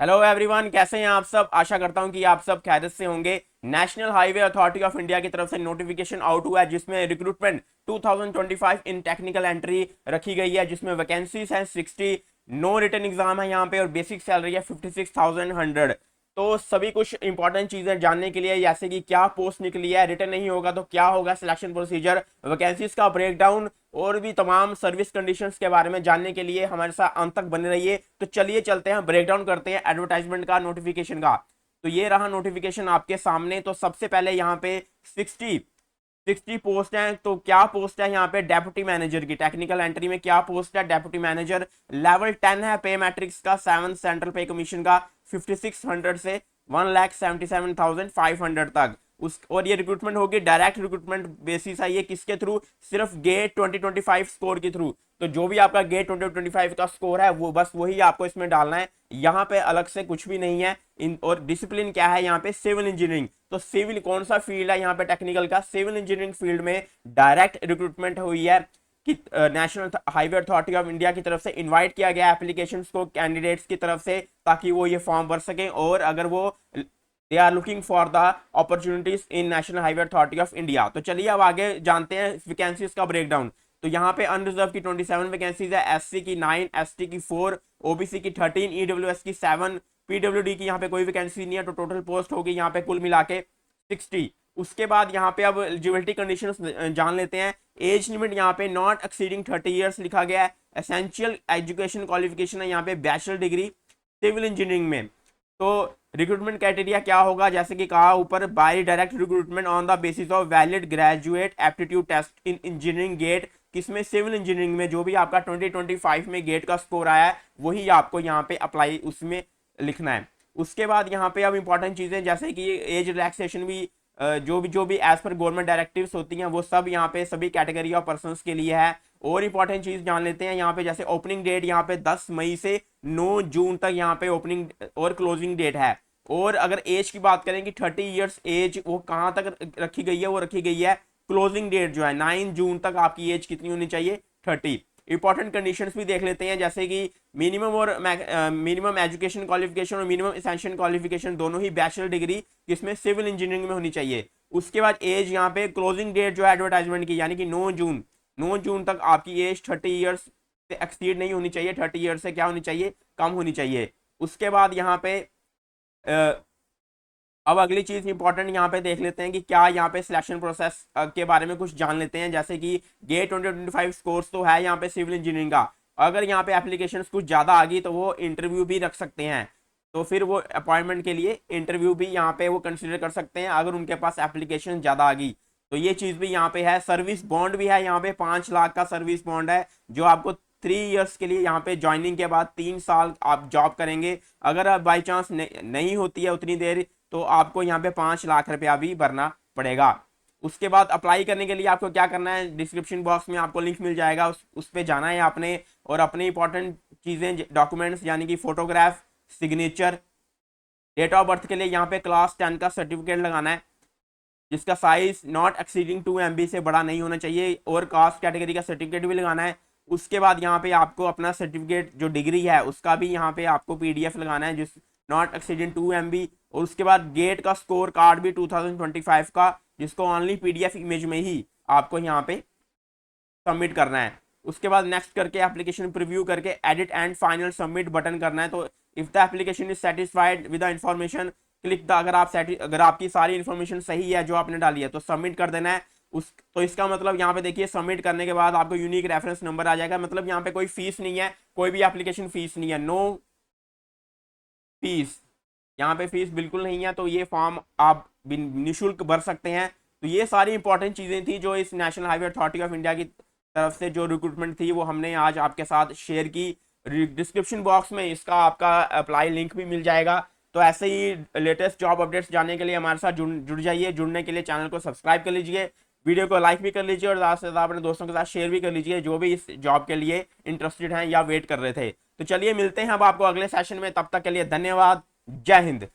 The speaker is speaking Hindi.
हेलो एवरीवन, कैसे हैं आप सब। आशा करता हूं कि आप सब खैरियत से होंगे। National Highway Authority of India की तरफ से नोटिफिकेशन आउट हुआ है जिसमें रिक्रूटमेंट 2025 इन टेक्निकल एंट्री रखी गई है, जिसमें वैकेंसीज हैं 60, नो रिटन एग्जाम है यहाँ पे और बेसिक सैलरी है 56,100। तो सभी कुछ इंपॉर्टेंट चीजें जानने के लिए, जैसे कि क्या पोस्ट निकली है, रिटर्न नहीं होगा तो क्या होगा, सिलेक्शन प्रोसीजर, वैकेंसीज का ब्रेकडाउन और भी तमाम सर्विस कंडीशंस के बारे में जानने के लिए हमारे साथ अंत तक बने रहिए। तो चलिए चलते हैं, ब्रेकडाउन करते हैं एडवर्टाइजमेंट का, नोटिफिकेशन का। तो ये रहा नोटिफिकेशन आपके सामने। तो सबसे पहले यहाँ पे 60 पोस्ट हैं। तो क्या पोस्ट है यहाँ पे, डेप्यूटी मैनेजर की। टेक्निकल एंट्री में क्या पोस्ट है, डेप्यूटी मैनेजर। लेवल 10 है पे मैट्रिक्स का, 7 सेंट्रल पे कमीशन का 5600 से 1,77,500 तक। उस और ये रिक्रूटमेंट होगी डायरेक्ट रिक्रूटमेंट बेसिस है। ये किसके थ्रू, सिर्फ गेट 2025 स्कोर के थ्रू। तो जो भी आपका गेट 2025 का स्कोर है वो बस वही आपको इसमें डालना है, यहाँ पे अलग से कुछ भी नहीं है। और डिसिप्लिन क्या है यहाँ पे, सिविल इंजीनियरिंग। तो सिविल कौन सा फील्ड है यहाँ पे, टेक्निकल का सिविल इंजीनियरिंग फील्ड में डायरेक्ट रिक्रूटमेंट हुई है कि national Highway Authority of India की तरफ से इनवाइट किया गया एप्लीकेशंस को कैंडिडेट्स की तरफ से, ताकि वो ये फॉर्म भर सकें। और अगर वो they are looking for the opportunities in National Highway Authority of India. तो चलिए अब आगे जानते हैं वैकेंसीज का ब्रेकडाउन। तो यहाँ पे अनरिजर्व की 27 वैकेंसीज है, एससी की 9, एसटी की 4, ओबीसी की 13, ईडब्ल्यूएस की 7, पीडब्ल्यूडी की यहाँ पे कोई वैकेंसी नहीं है। तो टोटल पोस्ट होगी यहाँ पे कुल मिला के 60। उसके बाद यहाँ पे अब एलिजिबिलिटी कंडीशंस जान लेते हैं। एज लिमिट यहाँ पे नॉट एक्सीडिंग 30 ईयर्स लिखा गया है। एसेंशियल एजुकेशन क्वालिफिकेशन है यहाँ पे बैचलर डिग्री सिविल इंजीनियरिंग में। तो रिक्रूटमेंट क्राइटेरिया क्या होगा, जैसे कि कहा ऊपर, by direct recruitment on the basis of valid graduate aptitude test in engineering GATE, किसमें, सिविल इंजीनियरिंग में। जो भी आपका 2025 में गेट का स्कोर आया है वही आपको यहाँ पे अप्लाई उसमें लिखना है। उसके बाद यहाँ पे अब इंपॉर्टेंट चीजें जैसे कि एज रिलैक्सेशन भी जो भी एज पर गवर्नमेंट डायरेक्टिव्स होती हैं वो सब यहाँ पे सभी कैटेगरी ऑफ पर्संस के लिए है। और इंपॉर्टेंट चीज जान लेते हैं यहाँ पे, जैसे ओपनिंग डेट यहाँ पे 10 मई से 9 जून तक यहाँ पे ओपनिंग और क्लोजिंग डेट है। और अगर एज की बात करें कि 30 ईयर्स एज वो कहाँ तक रखी गई है, वो रखी गई है क्लोजिंग डेट जो है 9 जून तक आपकी एज कितनी होनी चाहिए, 30। इंपॉर्टेंट कंडीशंस भी देख लेते हैं, जैसे कि मिनिमम एजुकेशन क्वालिफिकेशन और मिनिमम एसेंशियल क्वालिफिकेशन दोनों ही बैचलर डिग्री किसमें, सिविल इंजीनियरिंग में होनी चाहिए। उसके बाद एज यहाँ पे क्लोजिंग डेट जो है एडवर्टाइजमेंट की, यानी कि 9 जून तक आपकी एज 30 ईयर्स से एक्सीड नहीं होनी चाहिए, 30 ईयर्स से क्या होनी चाहिए, कम होनी चाहिए। उसके बाद यहाँ पे अब अगली चीज इंपॉर्टेंट यहाँ पे देख लेते हैं कि क्या यहाँ पे सिलेक्शन प्रोसेस के बारे में कुछ जान लेते हैं। जैसे कि गेट 2025 कोर्स तो है यहाँ पे सिविल इंजीनियरिंग का। अगर यहाँ पे एप्लीकेशंस कुछ ज़्यादा आ गई तो वो इंटरव्यू भी रख सकते हैं। तो फिर वो अपॉइंटमेंट के लिए इंटरव्यू भी यहाँ पे वो कंसिडर कर सकते हैं अगर उनके पास एप्लीकेशन ज़्यादा आ गई। तो ये चीज़ भी यहाँ पे है। सर्विस बॉन्ड भी है यहाँ पे, 5 लाख का सर्विस बॉन्ड है जो आपको 3 ईयर्स के लिए यहाँ पे ज्वाइनिंग के बाद 3 साल आप जॉब करेंगे। अगर आप बाई चांस नहीं होती है उतनी देर तो आपको यहाँ पे 5 लाख रुपया भी भरना पड़ेगा। उसके बाद अप्लाई करने के लिए आपको क्या करना है, डिस्क्रिप्शन बॉक्स में आपको लिंक मिल जाएगा, उस पर जाना है आपने और अपनी इंपॉर्टेंट चीज़ें डॉक्यूमेंट्स यानी कि photograph, signature, date of birth के लिए यहाँ पे क्लास 10 का सर्टिफिकेट लगाना है जिसका साइज नॉट एक्सीडिंग 2 MB से बड़ा नहीं होना चाहिए, और कास्ट कैटेगरी का सर्टिफिकेट भी लगाना है। उसके बाद यहाँ पे आपको अपना सर्टिफिकेट जो डिग्री है उसका भी यहाँ पे आपको PDF लगाना है जिस नॉट एक्सीडिंग 2 MB। और उसके बाद गेट का स्कोर कार्ड भी 2025 का, जिसको ओनली PDF इमेज में ही आपको यहाँ पे सबमिट करना है। उसके बाद नेक्स्ट करके एप्लीकेशन प्रीव्यू करके edit and final submit button करना है। तो if the application is satisfied with the information click the, अगर आपकी सारी इन्फॉर्मेशन सही है जो आपने डाली है तो सबमिट कर देना है। तो इसका मतलब यहाँ पे देखिए, सबमिट करने के बाद आपको यूनिक रेफरेंस नंबर आ जाएगा। मतलब यहाँ पे कोई फीस नहीं है, कोई भी एप्लीकेशन फीस नहीं है, नो फीस, यहाँ पे फीस बिल्कुल नहीं है। तो ये फॉर्म आप निःशुल्क भर सकते हैं। तो ये सारी इंपॉर्टेंट चीज़ें थी जो इस national Highway Authority of India की तरफ से जो रिक्रूटमेंट थी वो हमने आज आपके साथ शेयर की। डिस्क्रिप्शन बॉक्स में इसका आपका अप्लाई लिंक भी मिल जाएगा। तो ऐसे ही लेटेस्ट जॉब अपडेट्स जानने के लिए हमारे साथ जुड़ जाइए। जुड़ने के लिए चैनल को सब्सक्राइब कर लीजिए, वीडियो को लाइक भी कर लीजिए और ज़्यादा से ज़्यादा अपने दोस्तों के साथ शेयर भी कर लीजिए जो भी इस जॉब के लिए इंटरेस्टेड हैं या वेट कर रहे थे। तो चलिए मिलते हैं अब आपको अगले सेशन में, तब तक के लिए धन्यवाद। जय हिंद।